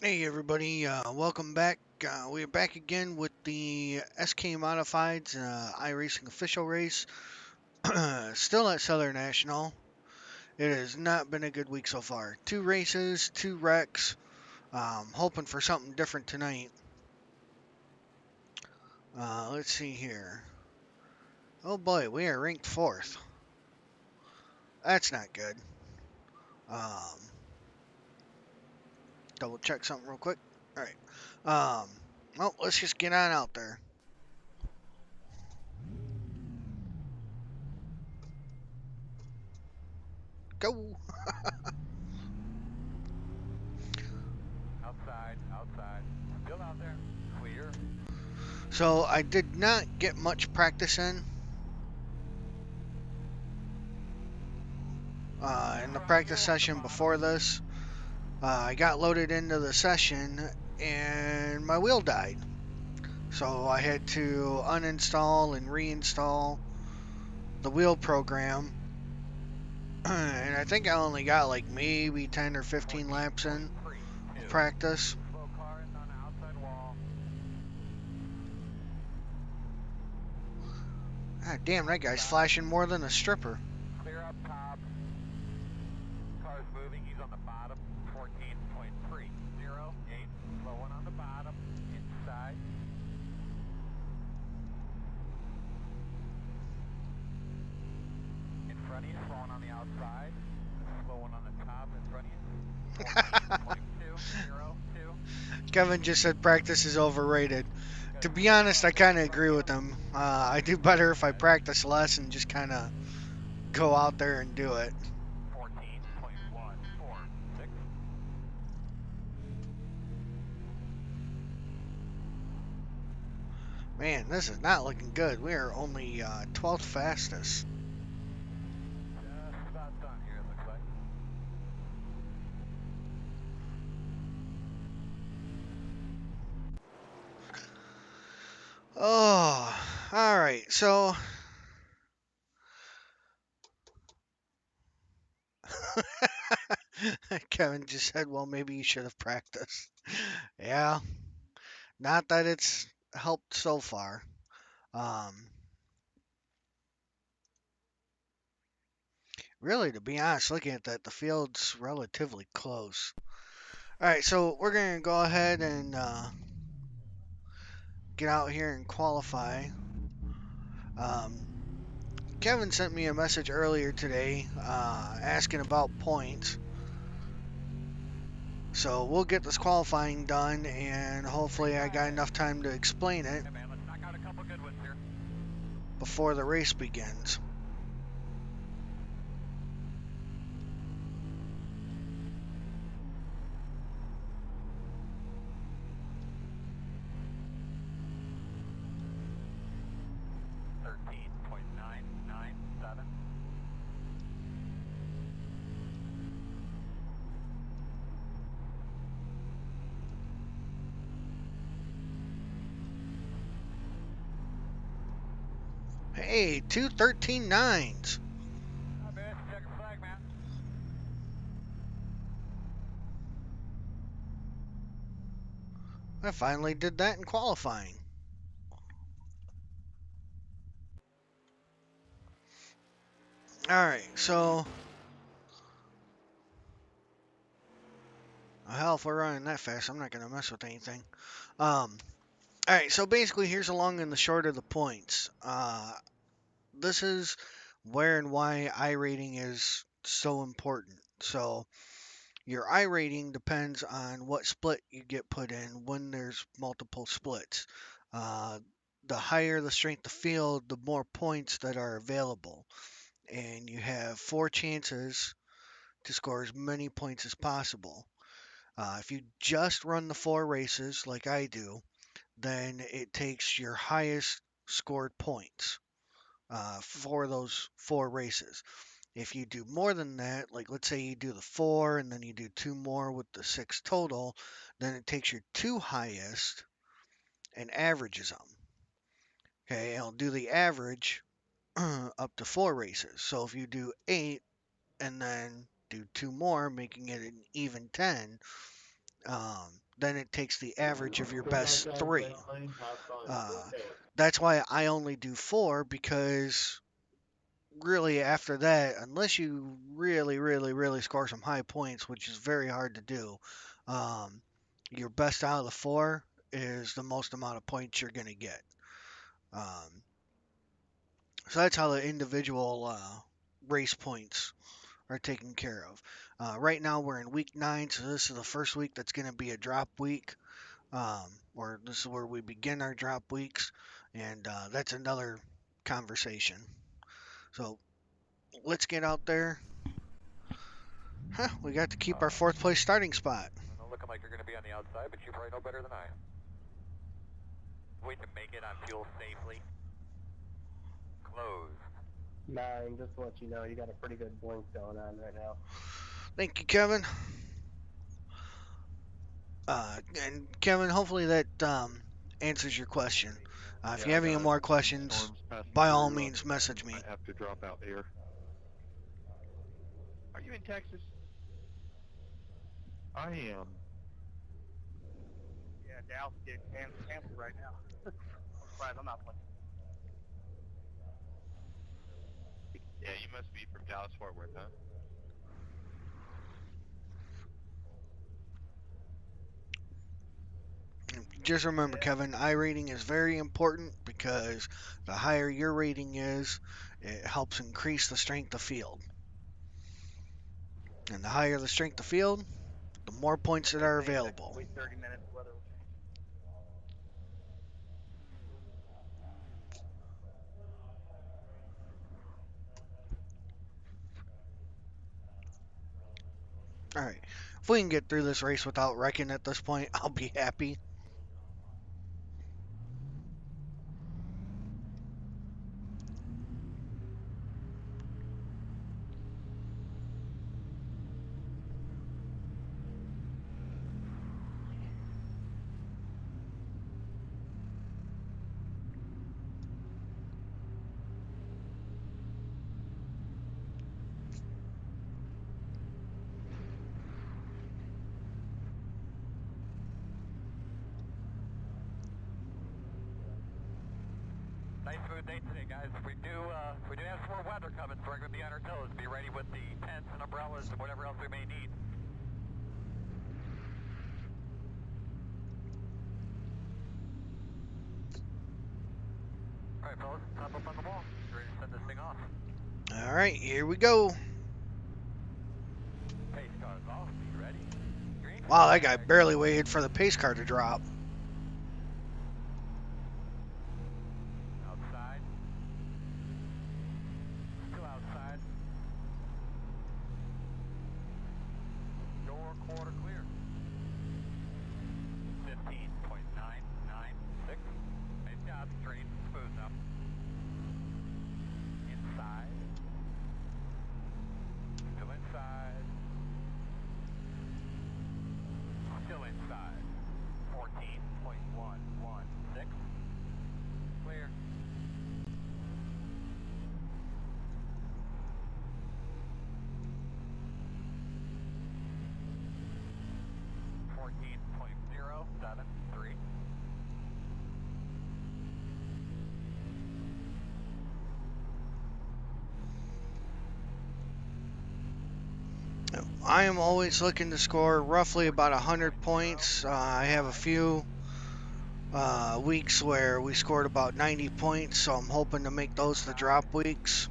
Hey everybody, welcome back. We're back again with the SK Modifieds iRacing official race. Still at Southern National. It has not been a good week so far. Two races, two wrecks. Hoping for something different tonight. Let's see here. Oh boy, we are ranked fourth. That's not good. Um, Double check something real quick. All right. Well, let's just get on out there. Go. Outside. Still out there. Clear. So I did not get much practice in the practice session before this. I got loaded into the session and my wheel died. So I had to uninstall and reinstall the wheel program. And I think I only got like maybe 10 or 15 laps in of practice. Slow car is on the outside wall. God damn, that guy's flashing more than a stripper. Clear up top. Car's moving. He's on the bottom. 14.308. Slow one on the bottom. Inside. In front of you. Slow one on the outside. Slow one on the top. In front of you. 14.202. Kevin just said practice is overrated. To be honest, I kind of agree with him. I do better if I practice less and just kind of go out there and do it. 14.146. Man, this is not looking good. We are only 12th fastest. Just about done here, it looks like. Oh, all right. So, Kevin just said, well, maybe you should have practiced. Yeah, not that it's helped so far. Um, Really, to be honest, looking at that, the field's relatively close. All right, so we're going to go ahead and get out here and qualify. Um, Kevin sent me a message earlier today asking about points. So we'll get this qualifying done, and hopefully I got enough time to explain it Hey man, let's knock out a couple good ones here. before the race begins. Thirteen point nine nine seven. Hey, 2:13.9s. Hi, man. Check the flag, man. I finally did that in qualifying. All right, so hell, if we're running that fast, I'm not gonna mess with anything. Um, all right, so basically, here's the long and the short of the points. This is where and why iRating is so important. So your iRating depends on what split you get put in when there's multiple splits. Uh, the higher the strength of field, the more points that are available. And you have four chances to score as many points as possible. If you just run the four races like I do, then it takes your highest scored points for those four races. If you do more than that, like let's say you do the four and then you do two more with the six total, then it takes your two highest and averages them. Okay, it'll do the average up to four races. So if you do eight and then do two more, making it an even 10, then it takes the average of your best 3. Uh, that's why I only do 4, because really after that, unless you really, really, really score some high points, which is very hard to do, um, your best out of the 4 is the most amount of points you're going to get. So that's how the individual race points are taken care of. Right now we're in week 9, so this is the first week that's going to be a drop week, or this is where we begin our drop weeks, and that's another conversation. So let's get out there. Huh, we got to keep our 4th place starting spot. Looking like you're going to be on the outside, but you probably know better than I. Wait to make it on fuel safely. Closed. 9, just to let you know, you got a pretty good blink going on right now. Thank you, Kevin. And Kevin, hopefully that answers your question. If you have any more questions, by all means, message me. I have to drop out here. Are you in Texas? I am. Yeah, Dallas getting canceled right now. I'm surprised I'm not playing. Yeah, you must be from Dallas Fort Worth, huh? Just remember, Kevin, I rating is very important, because the higher your rating is, it helps increase the strength of field. And the higher the strength of field, the more points that are available. Wait 30 minutes, weather will change. All right. If we can get through this race without wrecking at this point, I'll be happy. Nice smooth day today, guys. We do have some more weather coming, so we're going to be on our toes. Be ready with the tents and umbrellas and whatever else we may need. All right, fellas, top up on the wall. Ready to send this thing off. All right, here we go. Pace cars off. You ready? Green. Wow, that guy barely waited for the pace car to drop. Outside. Still outside. Door quarter clear. 15.996. Nice job. Straight, smooth up. Inside. Still inside. Still inside. 14.116. Clear. .073. I am always looking to score roughly about 100 points. I have a few weeks where we scored about 90 points, so I'm hoping to make those the drop weeks.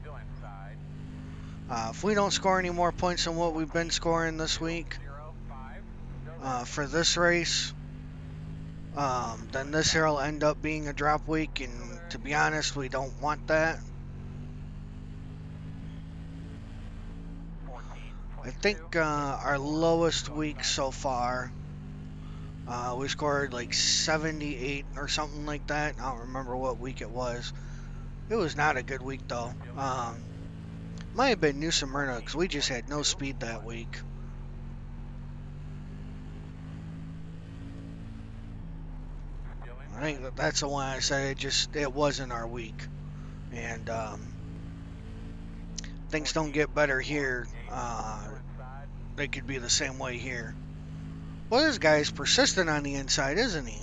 Still inside. If we don't score any more points than what we've been scoring this week 05. for this race, then this here will end up being a drop week, and to be honest, we don't want that. I think our lowest week so far, we scored like 78 or something like that. I don't remember what week it was. It was not a good week though. Might have been New Smyrna, because we just had no speed that week. I think that's the one I said it wasn't our week. And things don't get better here. They could be the same way here. Well, this guy's persistent on the inside, isn't he?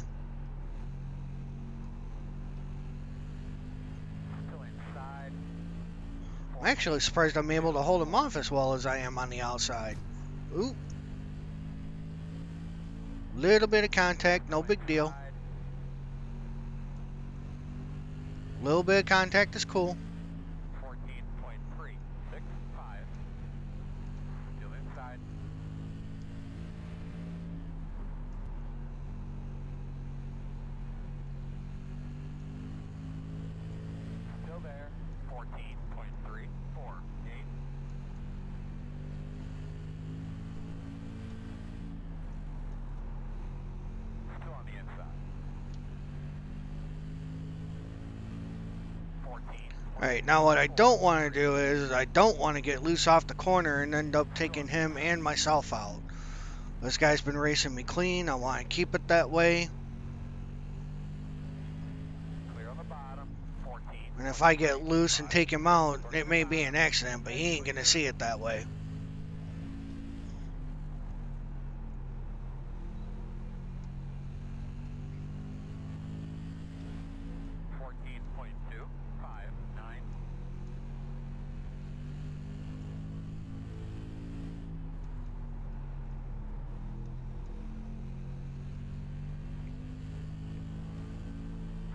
Still inside. I'm actually surprised I'm able to hold him off as well as I am on the outside. Ooh. Little bit of contact, no big deal. Little bit of contact is cool. 14.365. Still inside. Still there. 14.348. Still on the inside. 14. Alright, now what I don't want to do is I don't want to get loose off the corner and end up taking him and myself out. This guy's been racing me clean. I want to keep it that way. Clear on the bottom. 14. And if I get loose and take him out, it may be an accident, but he ain't going to see it that way. 14.259.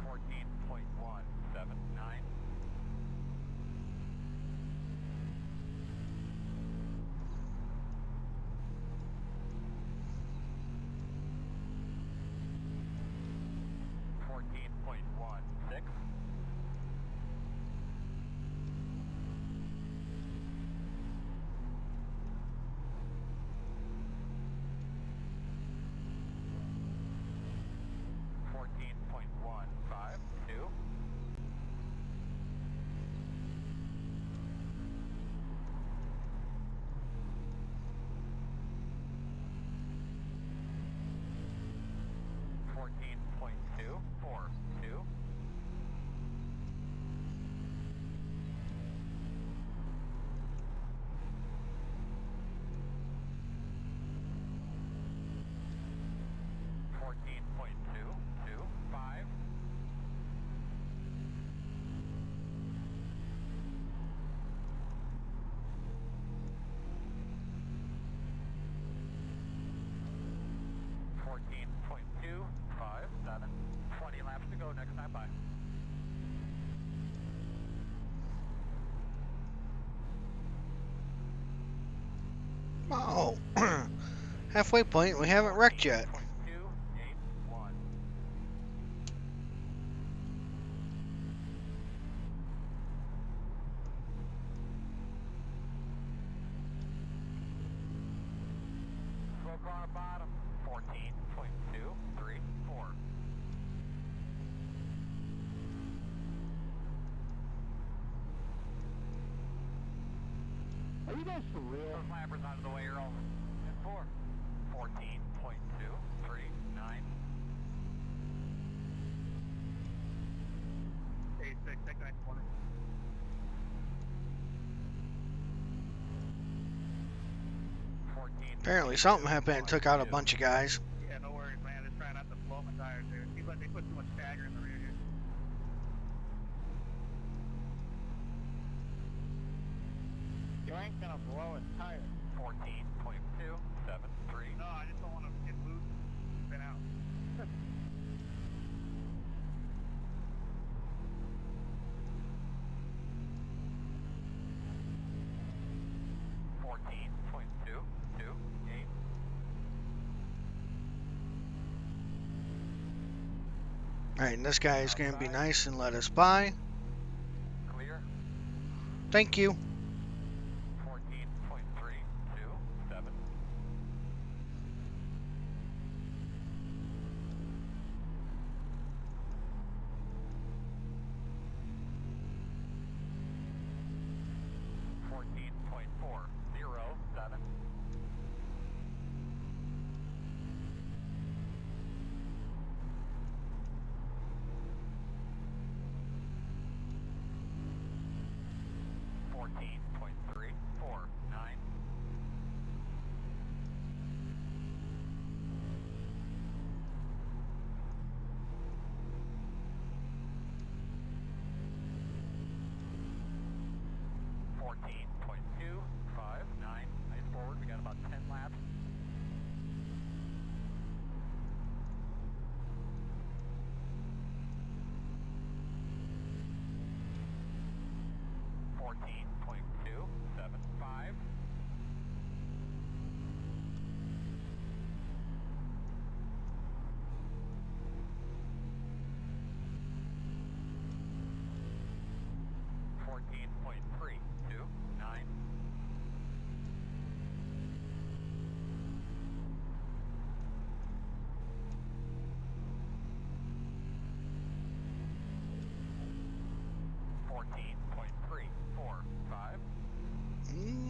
.179. .16. .152. .242. 14.225. .257. 20 laps to go. Next time by. Oh, halfway point, we haven't wrecked yet. 281. Slow car on bottom. 14.234. Are you guys for real? Those lappers out of the way, Earl. And 4. 14.239. 86, take 9 corner. Apparently something happened and took out a bunch of guys. Yeah, no worries, man. Just trying not to blow my tires there. Seems like they put too much stagger in the rear here. You ain't gonna blow a tire. 14.273. No, I just don't want to get loose and spin out. 14.228. Alright, and this guy is going to be nice and let us by. Clear. Thank you. 14.327. .407. .14.349.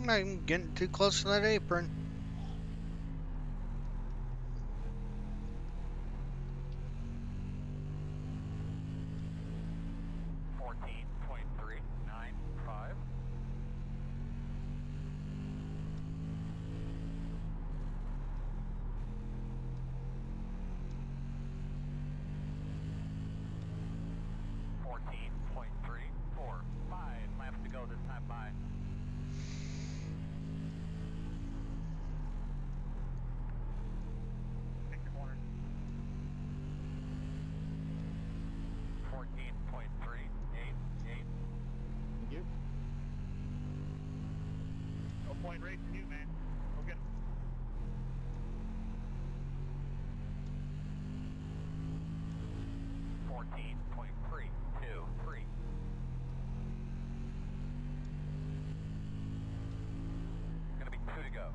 I'm getting too close to that apron. 14.395. 14.345. 5 laps to go this time by. Take the corner. 14.388. Thank you. No point racing you, man. Go get him. 14.323. Gonna be 2 to go.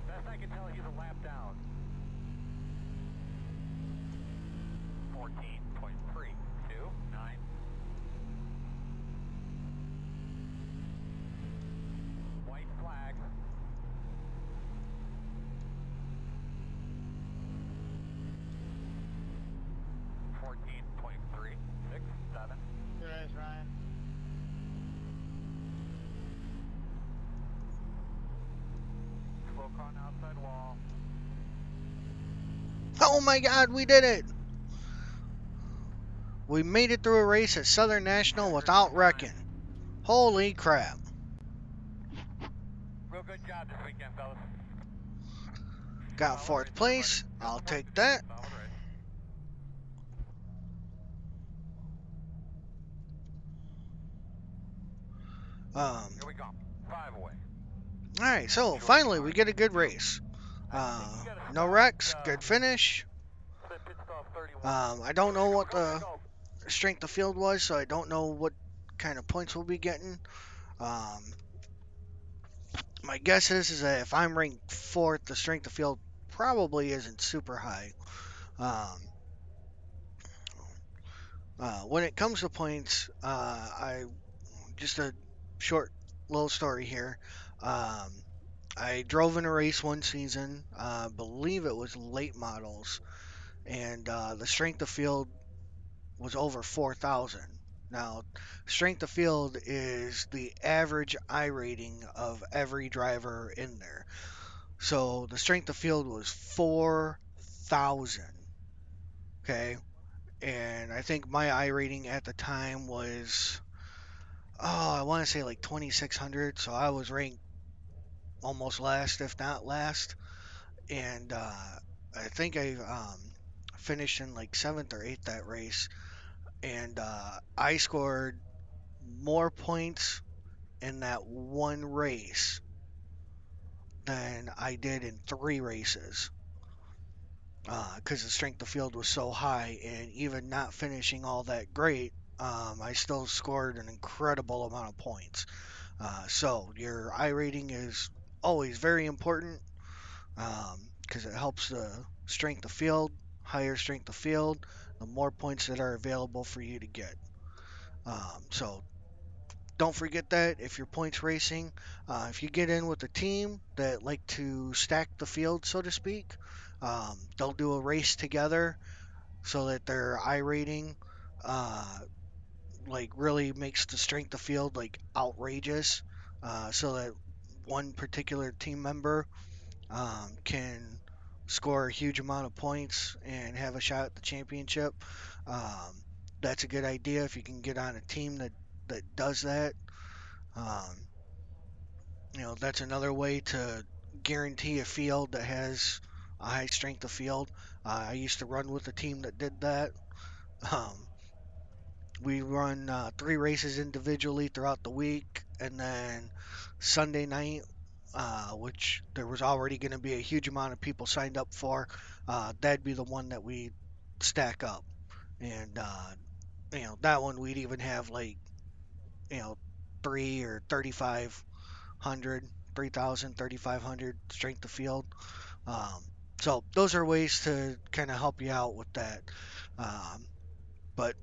Best I can tell, he's a lap down. 14.329. White flag. 14.367. There it is, Ryan. Slow car on outside wall. Oh my God, we did it! We made it through a race at Southern National without wrecking. Holy crap. Real good job this weekend, fellas. Got Solid fourth race, place. everybody. I'll Just the take marks, that. solid race. Here we go. 5 away. Alright, so Short finally we car. get a good race. I think you gotta No stop, wrecks, good finish. pit stop 31. I don't know Go, what go, go, the go. strength of field was, so I don't know what kind of points we'll be getting. My guess is that if I'm ranked fourth, the strength of field probably isn't super high. Um, when it comes to points, I just a short little story here. Um, I drove in a race one season, believe it was late models, and the strength of field was over 4,000. Now, strength of field is the average I rating of every driver in there. So the strength of field was 4,000. Okay. And I think my I rating at the time was, I want to say like 2,600. So I was ranked almost last, if not last. And I think I finished in like seventh or eighth that race. And I scored more points in that one race than I did in three races because the strength of field was so high, and even not finishing all that great, I still scored an incredible amount of points. So your I rating is always very important because it helps the strength of field. Higher strength of field, the more points that are available for you to get. So don't forget that if you're points racing, if you get in with a team that like to stack the field, so to speak, they'll do a race together so that their I rating uh, like really makes the strength of field like outrageous, so that one particular team member can score a huge amount of points and have a shot at the championship. Um, that's a good idea if you can get on a team that does that. Um, that's another way to guarantee a field that has a high strength of field. I used to run with a team that did that. Um, we run three races individually throughout the week, and then Sunday night, which there was already going to be a huge amount of people signed up for, that'd be the one that we stack up. And that one we'd even have like you know 3 or 3,500, 3,000, 3,500 strength of field. Um, so those are ways to kind of help you out with that. But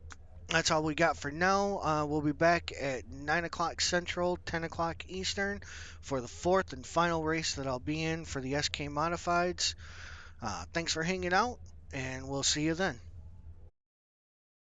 That's all we got for now. We'll be back at 9 o'clock Central, 10 o'clock Eastern for the fourth and final race that I'll be in for the SK Modifieds. Thanks for hanging out, and we'll see you then.